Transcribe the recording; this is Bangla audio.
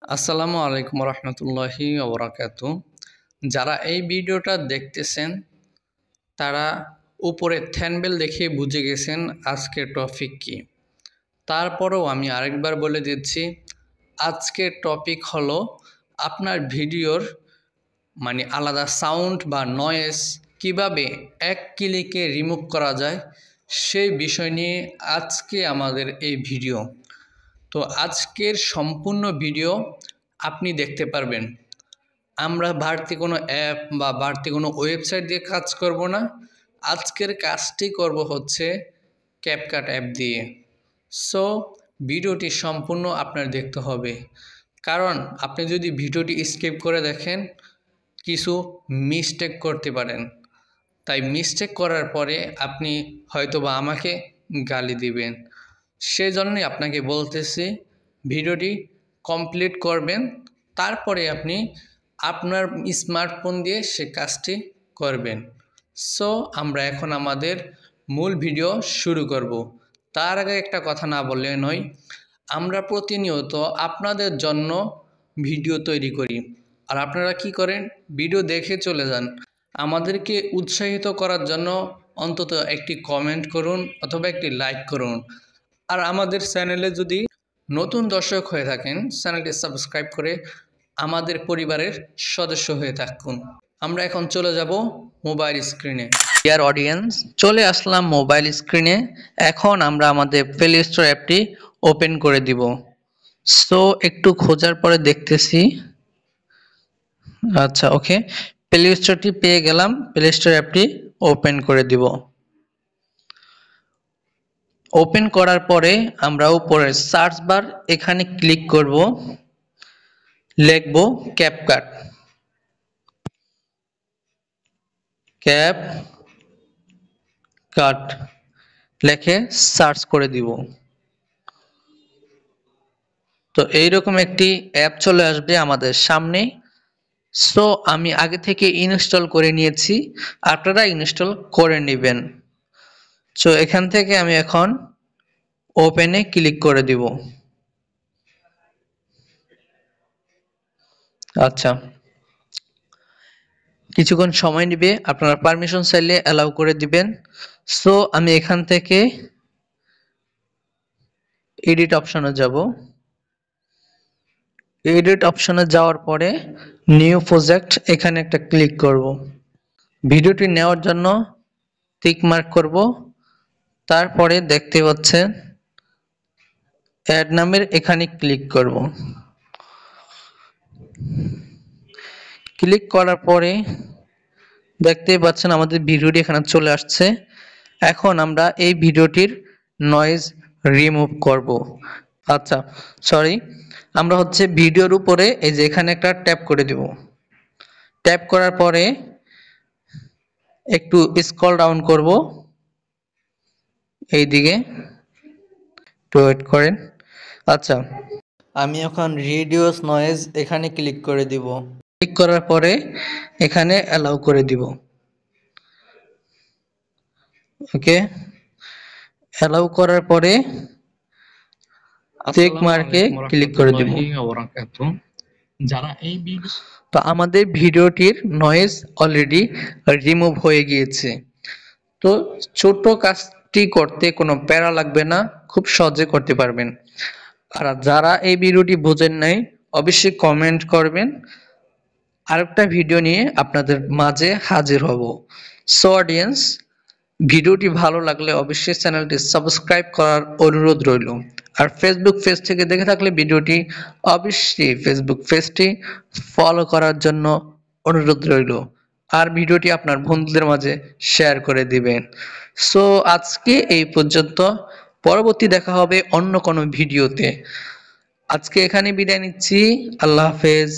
আসসালামু আলাইকুম রহমতুল্লাহি ওবরাকাতু। যারা এই ভিডিওটা দেখতেছেন তারা উপরে থ্যাম্বনেল দেখে বুঝে গেছেন আজকের টপিক কি। তারপরেও আমি আরেকবার বলে দিচ্ছি, আজকের টপিক হলো আপনার ভিডিওর আলাদা সাউন্ড বা নয়েজ কিভাবে এক ক্লিকে রিমুভ করা যায় সেই বিষয় নিয়ে আজকে আমাদের এই ভিডিও। তো আজকের সম্পূর্ণ ভিডিও আপনি দেখতে পারবেন। আমরা বাড়তি কোনো অ্যাপ বা বাড়তি কোনো ওয়েবসাইট দিয়ে কাজ করব না। আজকের কাজটি করব হচ্ছে ক্যাপকাট অ্যাপ দিয়ে। সো ভিডিওটি সম্পূর্ণ আপনার দেখতে হবে, কারণ আপনি যদি ভিডিওটি স্কিপ করে দেখেন কিছু মিস্টেক করতে পারেন। তাই মিস্টেক করার পরে আপনি হয়তোবা আমাকে গালি দিবেন। সেজন্যই আপনাকে বলতেছি ভিডিওটি কমপ্লিট করবেন, তারপরে আপনি আপনার স্মার্টফোন দিয়ে সে কাজটি করবেন। সো আমরা এখন আমাদের মূল ভিডিও শুরু করব। তার আগে একটা কথা না বললে নয়, আমরা প্রতিনিয়ত আপনাদের জন্য ভিডিও তৈরি করি, আর আপনারা কি করেন, ভিডিও দেখে চলে যান। আমাদেরকে উৎসাহিত করার জন্য অন্তত একটি কমেন্ট করুন অথবা একটি লাইক করুন। আর আমাদের চ্যানেলে যদি নতুন দর্শক হয়ে থাকেন, চ্যানেলটি সাবস্ক্রাইব করে আমাদের পরিবারের সদস্য হয়ে থাকুন। আমরা এখন চলে যাব মোবাইল স্ক্রিনে। ডিয়ার অডিয়েন্স, চলে আসলাম মোবাইল স্ক্রিনে। এখন আমরা আমাদের প্লে স্টোর অ্যাপটি ওপেন করে দিব। সো একটু খোঁজার পরে দেখতেছি, আচ্ছা ওকে, প্লে স্টোরটি পেয়ে গেলাম। প্লে স্টোর অ্যাপটি ওপেন করে দিব। ওপেন করার পরে আমরা উপরে সার্চ বার এখানে ক্লিক করব, লিখব ক্যাপকাট। ক্যাপকাট লিখে সার্চ করে দিব। তো এইরকম একটি অ্যাপ চলে আসবে আমাদের সামনে। সো আমি আগে থেকে ইনস্টল করে নিয়েছি, আপনারা ইনস্টল করে নেবেন। সো এখান থেকে আমি এখন ওপেনে ক্লিক করে দিব। আচ্ছা, কিছুক্ষণ সময় নেবে, আপনারা পারমিশন চাইলে অ্যালাউ করে দিবেন। সো আমি এখান থেকে এডিট অপশনে যাব। এডিট অপশনে যাওয়ার পরে নিউ প্রজেক্ট এখানে একটা ক্লিক করব। ভিডিওটি নেওয়ার জন্য টিক মার্ক করব। তারপরে দেখতে পাচ্ছেন অ্যাড নামের এখানে ক্লিক করব। ক্লিক করার পরে দেখতেই পাচ্ছেন আমাদের ভিডিওটি এখানে চলে আসছে। এখন আমরা এই ভিডিওটির নয়েজ রিমুভ করব। আচ্ছা সরি, আমরা হচ্ছে ভিডিওর উপরে এই যে এখানে একটা ট্যাপ করে দেব। ট্যাপ করার পরে একটু স্ক্রল ডাউন করব এই দিকে, একটু ওয়েট করেন। আচ্ছা, আমি এখন রিডিউস নয়েজ এখানে ক্লিক করে দিব। ক্লিক করার পরে এখানে অ্যালাউ করে দিব। ওকে, অ্যালাউ করার পরে চেক মার্কে ক্লিক করে দিব। যারা এই ভিডিও, তো আমাদের ভিডিওটির নয়েজ অলরেডি রিমুভ হয়ে গিয়েছে। তো ছোট কাজটি করতে কোনো প্যারা লাগবে না, খুব সহজে করতে পারবেন। আর যারা এই ভিডিওটি বোঝেন নাই অবশ্যই কমেন্ট করবেন, আরেকটা ভিডিও নিয়ে আপনাদের মাঝে হাজির হব। সো অডিয়েন্স, ভিডিওটি ভালো লাগলে অবশ্যই চ্যানেলটি সাবস্ক্রাইব করার অনুরোধ রইল। আর ফেসবুক পেজ থেকে দেখে থাকলে ভিডিওটি অবশ্যই ফেসবুক পেজটি ফলো করার জন্য অনুরোধ রইল। আর ভিডিওটি আপনার বন্ধুদের মাঝে শেয়ার করে দিবেন। সো আজকে এই পর্যন্ত, পরবর্তী দেখা হবে অন্য কোনো ভিডিওতে। আজকে এখানে বিদায় নিচ্ছি, আল্লাহ হাফেজ।